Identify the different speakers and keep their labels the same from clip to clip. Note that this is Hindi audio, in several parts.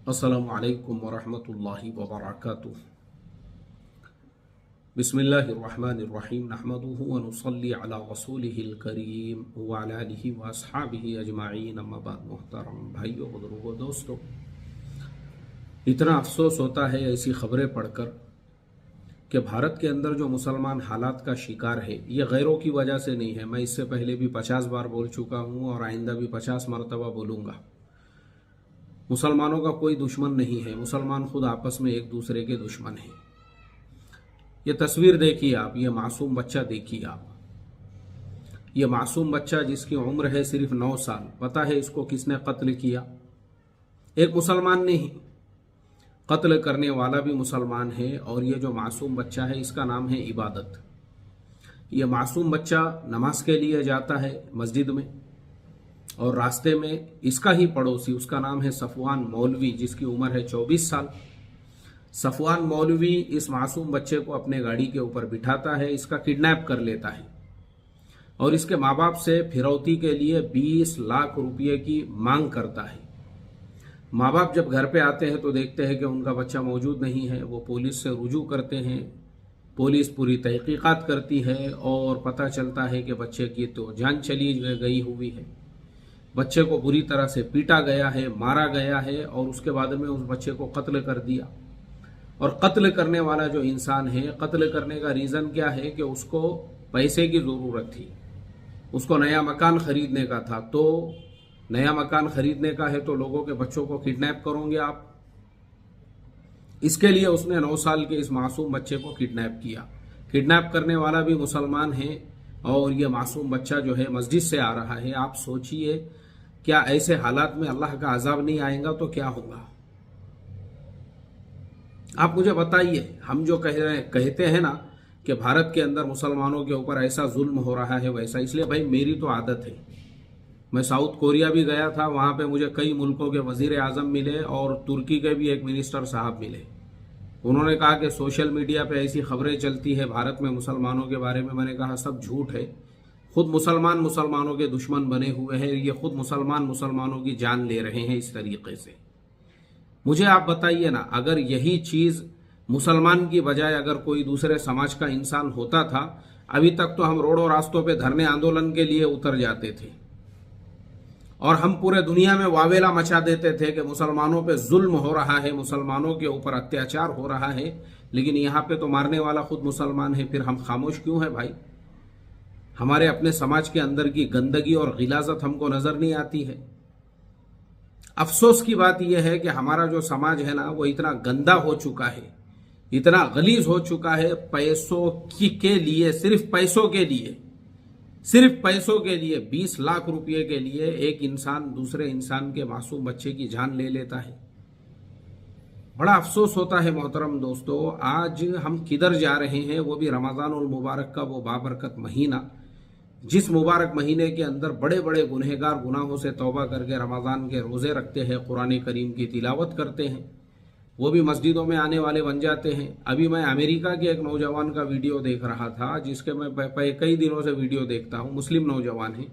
Speaker 1: अस्सलामु अलैकुम वरहमतुल्लाहि वबरकातुहू। बिस्मिल्लाहिर्रहमानिर्रहीम नहमदुहु व नुसल्ली अला रसूलिहिल करीम व अला आलिहि व अस्हाबिहि अजमाइन अम्मा बाद। मोहतरम भाइयों, बुजुर्गों, दोस्तों, इतना अफसोस होता है ऐसी खबरें पढ़कर कि भारत के अंदर जो मुसलमान हालात का शिकार है ये गैरों की वजह से नहीं है। मैं इससे पहले भी 50 बार बोल चुका हूँ और आइंदा भी 50 मरतबा बोलूँगा। मुसलमानों का कोई दुश्मन नहीं है, मुसलमान खुद आपस में एक दूसरे के दुश्मन हैं। ये तस्वीर देखिए आप, ये मासूम बच्चा देखिए आप, ये मासूम बच्चा जिसकी उम्र है सिर्फ 9 साल। पता है इसको किसने कत्ल किया? एक मुसलमान ने ही। कत्ल करने वाला भी मुसलमान है और ये जो मासूम बच्चा है इसका नाम है इबादत। ये मासूम बच्चा नमाज के लिए जाता है मस्जिद में और रास्ते में इसका ही पड़ोसी, उसका नाम है सफवान मौलवी, जिसकी उम्र है 24 साल। सफवान मौलवी इस मासूम बच्चे को अपने गाड़ी के ऊपर बिठाता है, इसका किडनैप कर लेता है और इसके माँ बाप से फिरौती के लिए 20 लाख रुपये की मांग करता है। माँ बाप जब घर पे आते हैं तो देखते हैं कि उनका बच्चा मौजूद नहीं है। वो पुलिस से रुजू करते हैं, पुलिस पूरी तहकीकात करती है और पता चलता है कि बच्चे की तो जान चली गई हुई है। बच्चे को बुरी तरह से पीटा गया है, मारा गया है और उसके बाद में उस बच्चे को कत्ल कर दिया। और कत्ल करने वाला जो इंसान है, कत्ल करने का रीज़न क्या है कि उसको पैसे की ज़रूरत थी, उसको नया मकान खरीदने का था। तो नया मकान खरीदने का है तो लोगों के बच्चों को किडनैप करोगे आप? इसके लिए उसने 9 साल के इस मासूम बच्चे को किडनैप किया। किडनैप करने वाला भी मुसलमान है और ये मासूम बच्चा जो है मस्जिद से आ रहा है। आप सोचिए, क्या ऐसे हालात में अल्लाह का अजाब नहीं आएगा तो क्या होगा? आप मुझे बताइए। हम जो कहते हैं ना कि भारत के अंदर मुसलमानों के ऊपर ऐसा जुल्म हो रहा है वैसा, इसलिए भाई मेरी तो आदत है। मैं साउथ कोरिया भी गया था, वहाँ पे मुझे कई मुल्कों के वजीर आजम मिले और तुर्की के भी एक मिनिस्टर साहब मिले। उन्होंने कहा कि सोशल मीडिया पे ऐसी खबरें चलती है भारत में मुसलमानों के बारे में। मैंने कहा सब झूठ है, खुद मुसलमान मुसलमानों के दुश्मन बने हुए हैं। ये खुद मुसलमान मुसलमानों की जान ले रहे हैं इस तरीके से। मुझे आप बताइए ना, अगर यही चीज़ मुसलमान की बजाय अगर कोई दूसरे समाज का इंसान होता था, अभी तक तो हम रोडों रास्तों पे धरने आंदोलन के लिए उतर जाते थे और हम पूरे दुनिया में वावेला मचा देते थे कि मुसलमानों पे जुल्म हो रहा है, मुसलमानों के ऊपर अत्याचार हो रहा है। लेकिन यहाँ पे तो मारने वाला खुद मुसलमान है, फिर हम खामोश क्यों है भाई? हमारे अपने समाज के अंदर की गंदगी और गिलाजत हमको नजर नहीं आती है। अफसोस की बात यह है कि हमारा जो समाज है ना वो इतना गंदा हो चुका है, इतना गलीज हो चुका है। पैसों के लिए, सिर्फ पैसों के लिए, सिर्फ पैसों के लिए 20 लाख रुपए के लिए एक इंसान दूसरे इंसान के मासूम बच्चे की जान ले लेता है। बड़ा अफसोस होता है मोहतरम दोस्तों। आज हम किधर जा रहे हैं, वो भी रमज़ानुल मुबारक का वो बाबरकत महीना, जिस मुबारक महीने के अंदर बड़े बड़े गुनहगार गुनाहों से तौबा करके रमज़ान के रोज़े रखते हैं, कुरान करीम की तिलावत करते हैं, वो भी मस्जिदों में आने वाले बन जाते हैं। अभी मैं अमेरिका के एक नौजवान का वीडियो देख रहा था, जिसके मैं कई दिनों से वीडियो देखता हूँ। मुस्लिम नौजवान है,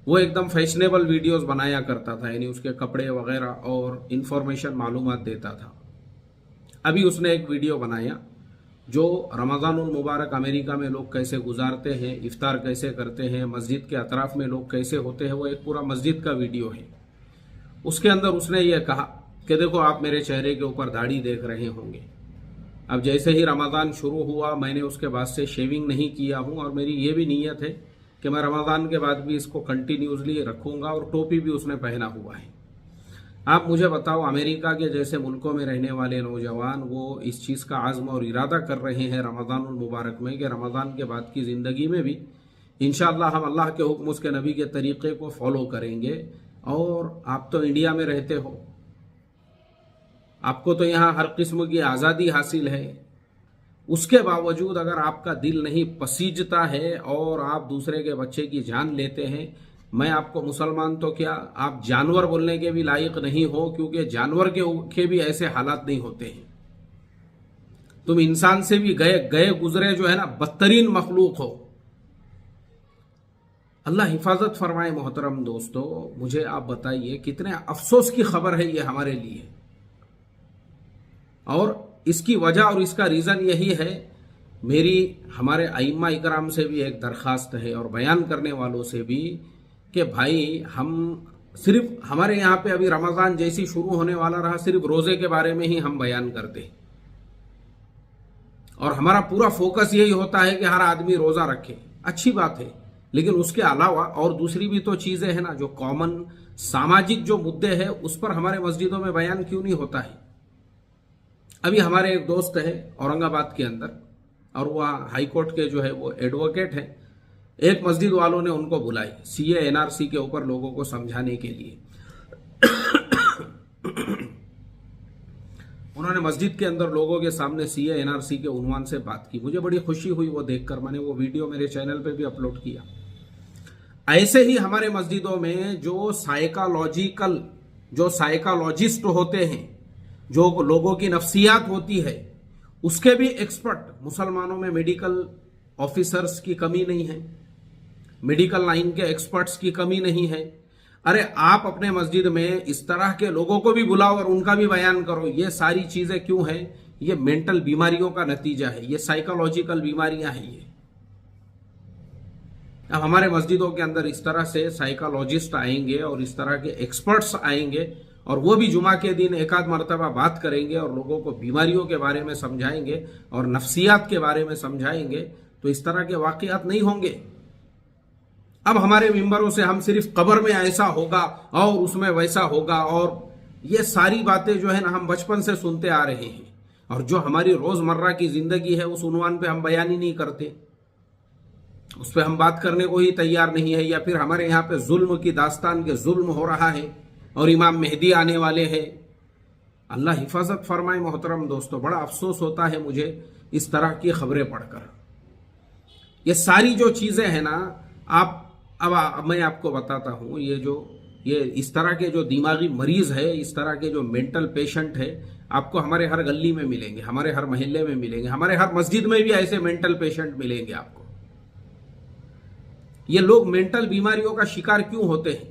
Speaker 1: वो एकदम फैशनेबल वीडियोस बनाया करता था, यानी उसके कपड़े वगैरह और इन्फॉर्मेशन मालूमात देता था। अभी उसने एक वीडियो बनाया जो रमज़ानुल मुबारक अमेरिका में लोग कैसे गुजारते हैं, इफ्तार कैसे करते हैं, मस्जिद के अतराफ में लोग कैसे होते हैं, वो एक पूरा मस्जिद का वीडियो है। उसके अंदर उसने ये कहा कि देखो, आप मेरे चेहरे के ऊपर दाढ़ी देख रहे होंगे। अब जैसे ही रमज़ान शुरू हुआ, मैंने उसके बाद से शेविंग नहीं किया हूँ और मेरी ये भी नीयत है कि मैं रमज़ान के बाद भी इसको कंटिन्यूसली रखूँगा। और टोपी भी उसने पहना हुआ है। आप मुझे बताओ, अमेरिका के जैसे मुल्कों में रहने वाले नौजवान वो इस चीज़ का आज़्म और इरादा कर रहे हैं रमज़ानुल मुबारक में कि रमज़ान के बाद की ज़िंदगी में भी इंशाअल्लाह हम अल्लाह के हुक्म, उसके नबी के तरीक़े को फॉलो करेंगे। और आप तो इंडिया में रहते हो, आपको तो यहाँ हर किस्म की आज़ादी हासिल है। उसके बावजूद अगर आपका दिल नहीं पसीजता है और आप दूसरे के बच्चे की जान लेते हैं, मैं आपको मुसलमान तो क्या, आप जानवर बोलने के भी लायक नहीं हो, क्योंकि जानवर के भी ऐसे हालात नहीं होते हैं। तुम इंसान से भी गए गुजरे जो है ना बदतरीन मखलूक हो। अल्लाह हिफाजत फरमाए। मोहतरम दोस्तों, मुझे आप बताइए कितने अफसोस की खबर है ये हमारे लिए, और इसकी वजह और इसका रीज़न यही है। मेरी हमारे अइम्मा इकराम से भी एक दरख्वास्त है और बयान करने वालों से भी कि भाई हम सिर्फ हमारे यहाँ पे अभी रमज़ान जैसी शुरू होने वाला रहा, सिर्फ रोज़े के बारे में ही हम बयान करते हैं और हमारा पूरा फोकस यही होता है कि हर आदमी रोज़ा रखे। अच्छी बात है, लेकिन उसके अलावा और दूसरी भी तो चीज़ें हैं ना, जो कॉमन सामाजिक जो मुद्दे हैं उस पर हमारे मस्जिदों में बयान क्यों नहीं होता है। अभी हमारे एक दोस्त है औरंगाबाद के अंदर, और वह हाई कोर्ट के जो है वो एडवोकेट है। एक मस्जिद वालों ने उनको बुलाई सीए एनआरसी के ऊपर लोगों को समझाने के लिए। उन्होंने मस्जिद के अंदर लोगों के सामने सीए एनआरसी के उन्वान से बात की। मुझे बड़ी खुशी हुई वो देखकर, मैंने वो वीडियो मेरे चैनल पे भी अपलोड किया। ऐसे ही हमारे मस्जिदों में जो साइकोलॉजिस्ट होते हैं, जो लोगों की नफ्सियात होती है, उसके भी एक्सपर्ट मुसलमानों में मेडिकल ऑफिसर्स की कमी नहीं है, मेडिकल लाइन के एक्सपर्ट्स की कमी नहीं है। अरे आप अपने मस्जिद में इस तरह के लोगों को भी बुलाओ और उनका भी बयान करो। ये सारी चीजें क्यों हैं? ये मेंटल बीमारियों का नतीजा है, ये साइकोलॉजिकल बीमारियां हैं ये। अब हमारे मस्जिदों के अंदर इस तरह से साइकोलॉजिस्ट आएंगे और इस तरह के एक्सपर्ट्स आएंगे और वो भी जुमा के दिन एक आध मरतबा बात करेंगे और लोगों को बीमारियों के बारे में समझाएंगे और नफ्सियात के बारे में समझाएंगे, तो इस तरह के वाकयात नहीं होंगे। अब हमारे मिंबरों से हम सिर्फ कब्र में ऐसा होगा और उसमें वैसा होगा, और ये सारी बातें जो है ना हम बचपन से सुनते आ रहे हैं, और जो हमारी रोजमर्रा की जिंदगी है उस उन्वान पे हम बयान ही नहीं करते, उस पर हम बात करने को ही तैयार नहीं है। या फिर हमारे यहाँ पे जुल्म की दास्तान के जुल्म हो रहा है और इमाम मेहदी आने वाले हैं। अल्लाह हिफाजत फरमाए। मोहतरम दोस्तों, बड़ा अफसोस होता है मुझे इस तरह की खबरें पढ़कर। ये सारी जो चीजें हैं ना, अब मैं आपको बताता हूं, ये इस तरह के जो दिमागी मरीज है, इस तरह के जो मेंटल पेशेंट है, आपको हमारे हर गली में मिलेंगे, हमारे हर मोहल्ले में मिलेंगे, हमारे हर मस्जिद में भी ऐसे मेंटल पेशेंट मिलेंगे आपको। ये लोग मेंटल बीमारियों का शिकार क्यों होते हैं?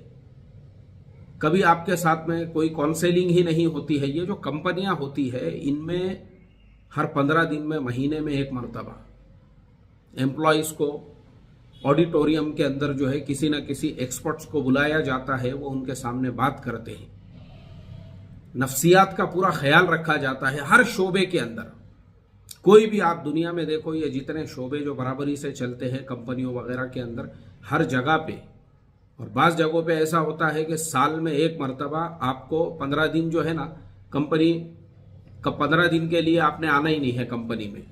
Speaker 1: कभी आपके साथ में कोई काउंसलिंग ही नहीं होती है। ये जो कंपनियां होती है, इनमें हर 15 दिन में, महीने में एक मरतबा एम्प्लॉयज को ऑडिटोरियम के अंदर जो है किसी न किसी एक्सपर्ट्स को बुलाया जाता है, वो उनके सामने बात करते हैं। नफ्सियात का पूरा ख्याल रखा जाता है हर शोबे के अंदर। कोई भी आप दुनिया में देखो, ये जितने शोबे जो बराबरी से चलते हैं कंपनियों वगैरह के अंदर, हर जगह पे, और बाज़ जगहों पे ऐसा होता है कि साल में एक मरतबा आपको 15 दिन जो है ना, कंपनी का 15 दिन के लिए आपने आना ही नहीं है कंपनी में,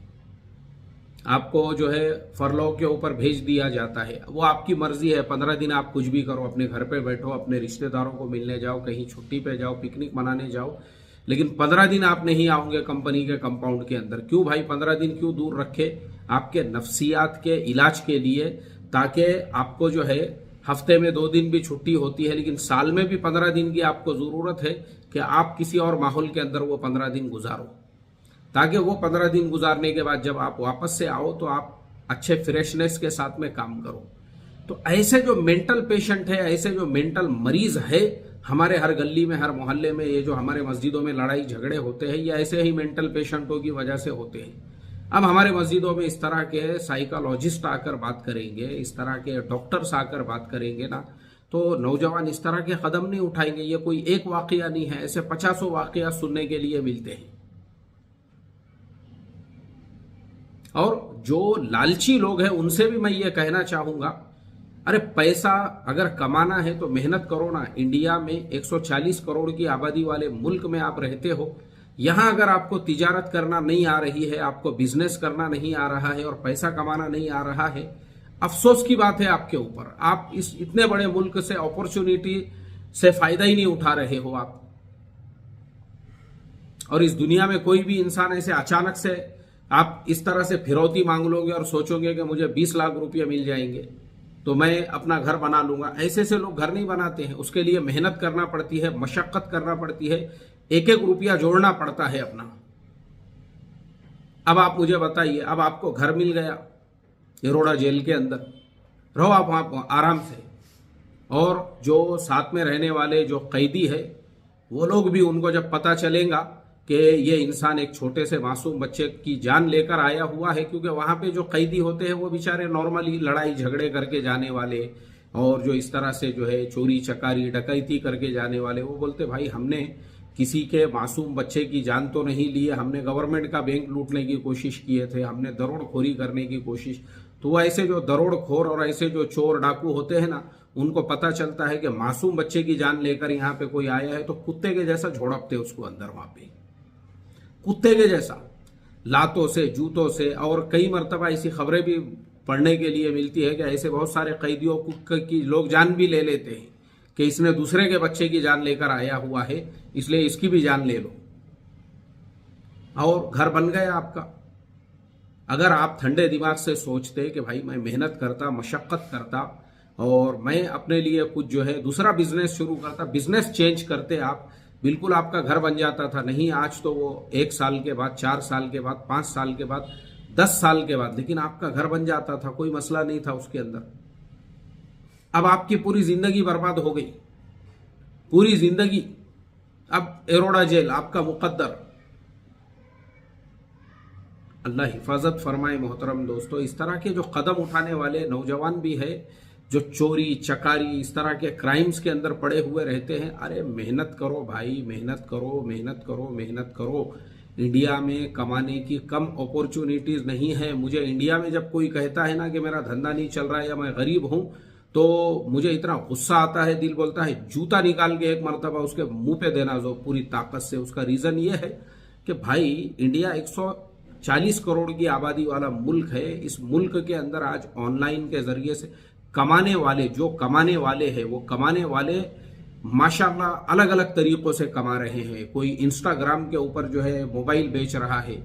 Speaker 1: आपको जो है फरलो के ऊपर भेज दिया जाता है। वो आपकी मर्जी है, 15 दिन आप कुछ भी करो, अपने घर पे बैठो, अपने रिश्तेदारों को मिलने जाओ, कहीं छुट्टी पे जाओ, पिकनिक मनाने जाओ, लेकिन 15 दिन आप नहीं आओगे कंपनी के कंपाउंड के अंदर। क्यों भाई 15 दिन क्यों दूर रखे? आपके नफ्सियात के इलाज के लिए, ताकि आपको जो है हफ्ते में 2 दिन भी छुट्टी होती है, लेकिन साल में भी 15 दिन की आपको ज़रूरत है कि आप किसी और माहौल के अंदर वो 15 दिन गुजारो, ताकि वो 15 दिन गुजारने के बाद जब आप वापस से आओ तो आप अच्छे फ्रेशनेस के साथ में काम करो। तो ऐसे जो मेंटल पेशेंट है, ऐसे जो मेंटल मरीज है हमारे हर गली में, हर मोहल्ले में, ये जो हमारे मस्जिदों में लड़ाई झगड़े होते हैं, ये ऐसे ही मेंटल पेशेंटों की वजह से होते हैं। अब हमारे मस्जिदों में इस तरह के साइकोलॉजिस्ट आकर बात करेंगे, इस तरह के डॉक्टर्स आकर बात करेंगे ना, तो नौजवान इस तरह के कदम नहीं उठाएंगे। ये कोई एक वाकया नहीं है, ऐसे 50 वाकया सुनने के लिए मिलते हैं। और जो लालची लोग हैं उनसे भी मैं ये कहना चाहूंगा, अरे पैसा अगर कमाना है तो मेहनत करो ना। इंडिया में 140 करोड़ की आबादी वाले मुल्क में आप रहते हो, यहां अगर आपको तिजारत करना नहीं आ रही है, आपको बिजनेस करना नहीं आ रहा है और पैसा कमाना नहीं आ रहा है, अफसोस की बात है आपके ऊपर। आप इस इतने बड़े मुल्क से अपॉर्चुनिटी से फायदा ही नहीं उठा रहे हो आप। और इस दुनिया में कोई भी इंसान ऐसे अचानक से आप इस तरह से फिरौती मांग लोगे और सोचोगे कि मुझे 20 लाख रुपये मिल जाएंगे तो मैं अपना घर बना लूंगा। ऐसे से लोग घर नहीं बनाते हैं, उसके लिए मेहनत करना पड़ती है, मशक्कत करना पड़ती है, एक एक रुपया जोड़ना पड़ता है अपना। अब आप मुझे बताइए, अब आपको घर मिल गया येरोड़ा जेल के अंदर, रहो आप वहाँ आराम से। और जो साथ में रहने वाले जो कैदी है वो लोग भी, उनको जब पता चलेगा कि ये इंसान एक छोटे से मासूम बच्चे की जान लेकर आया हुआ है, क्योंकि वहाँ पे जो कैदी होते हैं वो बेचारे नॉर्मली लड़ाई झगड़े करके जाने वाले और जो इस तरह से जो है चोरी चकारी डकैती करके जाने वाले, वो बोलते भाई हमने किसी के मासूम बच्चे की जान तो नहीं ली है, हमने गवर्नमेंट का बैंक लूटने की कोशिश किए थे, हमने दरोड़खोरी करने की कोशिश। तो वो ऐसे जो दरोड़खोर और ऐसे जो चोर डाकू होते हैं ना, उनको पता चलता है कि मासूम बच्चे की जान लेकर यहाँ पे कोई आया है, तो कुत्ते के जैसा झोड़पते उसको अंदर, वहां पे कुत्ते के जैसा लातों से जूतों से। और कई मरतबा ऐसी खबरें भी पढ़ने के लिए मिलती है कि ऐसे बहुत सारे कैदियों की लोग जान भी ले लेते हैं कि इसने दूसरे के बच्चे की जान लेकर आया हुआ है, इसलिए इसकी भी जान ले लो, और घर बन गया आपका। अगर आप ठंडे दिमाग से सोचते कि भाई मैं मेहनत करता, मशक्कत करता और मैं अपने लिए कुछ जो है दूसरा बिजनेस शुरू करता, बिजनेस चेंज करते आप, बिल्कुल आपका घर बन जाता था। नहीं, आज तो वो 1 साल के बाद, 4 साल के बाद, 5 साल के बाद, 10 साल के बाद, लेकिन आपका घर बन जाता था, कोई मसला नहीं था उसके अंदर। अब आपकी पूरी जिंदगी बर्बाद हो गई, पूरी जिंदगी। अब एरोड़ा जेल आपका मुकद्दर। अल्लाह हिफाजत फरमाए मोहतरम दोस्तों। इस तरह के जो कदम उठाने वाले नौजवान भी है, जो चोरी चकारी इस तरह के क्राइम्स के अंदर पड़े हुए रहते हैं, अरे मेहनत करो भाई, मेहनत करो, मेहनत करो, मेहनत करो। इंडिया में कमाने की कम अपॉर्चुनिटीज नहीं है। मुझे इंडिया में जब कोई कहता है ना कि मेरा धंधा नहीं चल रहा है या मैं गरीब हूं, तो मुझे इतना गुस्सा आता है, दिल बोलता है जूता निकाल के एक मरतबा उसके मुंह पे देना जो पूरी ताकत से। उसका रीजन ये है कि भाई इंडिया 140 करोड़ की आबादी वाला मुल्क है। इस मुल्क के अंदर आज ऑनलाइन के जरिए से कमाने वाले, जो कमाने वाले हैं, वो कमाने वाले माशाल्लाह अलग अलग तरीकों से कमा रहे हैं। कोई इंस्टाग्राम के ऊपर जो है मोबाइल बेच रहा है,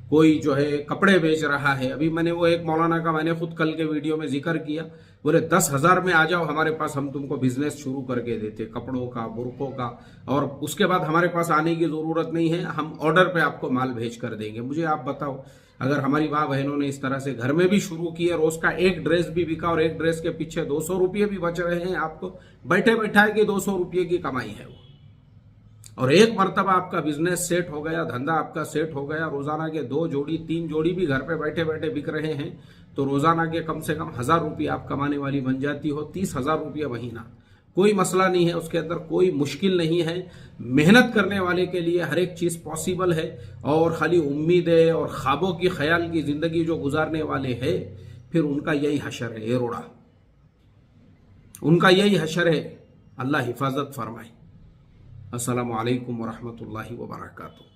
Speaker 1: कोई जो है कपड़े बेच रहा है। अभी मैंने वो एक मौलाना का मैंने खुद कल के वीडियो में जिक्र किया, बोले 10,000 में आ जाओ हमारे पास, हम तुमको बिजनेस शुरू करके देते कपड़ों का, बुरकों का, और उसके बाद हमारे पास आने की जरूरत नहीं है, हम ऑर्डर पे आपको माल भेज कर देंगे। मुझे आप बताओ, अगर हमारी माँ बहनों ने इस तरह से घर में भी शुरू किया, रोज का एक ड्रेस भी बिका और एक ड्रेस के पीछे 200 रुपये भी बच रहे हैं, आपको बैठे बैठाए कि 200 रुपये की कमाई है वो। और एक मरतबा आपका बिजनेस सेट हो गया, धंधा आपका सेट हो गया, रोजाना के 2 जोड़ी 3 जोड़ी भी घर पे बैठे बैठे बिक रहे हैं, तो रोजाना के कम से कम 1000 रुपये आप कमाने वाली बन जाती हो। 30,000 रुपये महीना, कोई मसला नहीं है, उसके अंदर कोई मुश्किल नहीं है। मेहनत करने वाले के लिए हर एक चीज पॉसिबल है। और खाली उम्मीदें और ख्वाबों की ख्याल की जिंदगी जो गुजारने वाले हैं, फिर उनका यही हशर है, एरोड़ा, उनका यही हशर है। अल्लाह हिफाजत फरमाए। अस्सलामु अलैकुम वरहमतुल्लाहि वबरकातुहू।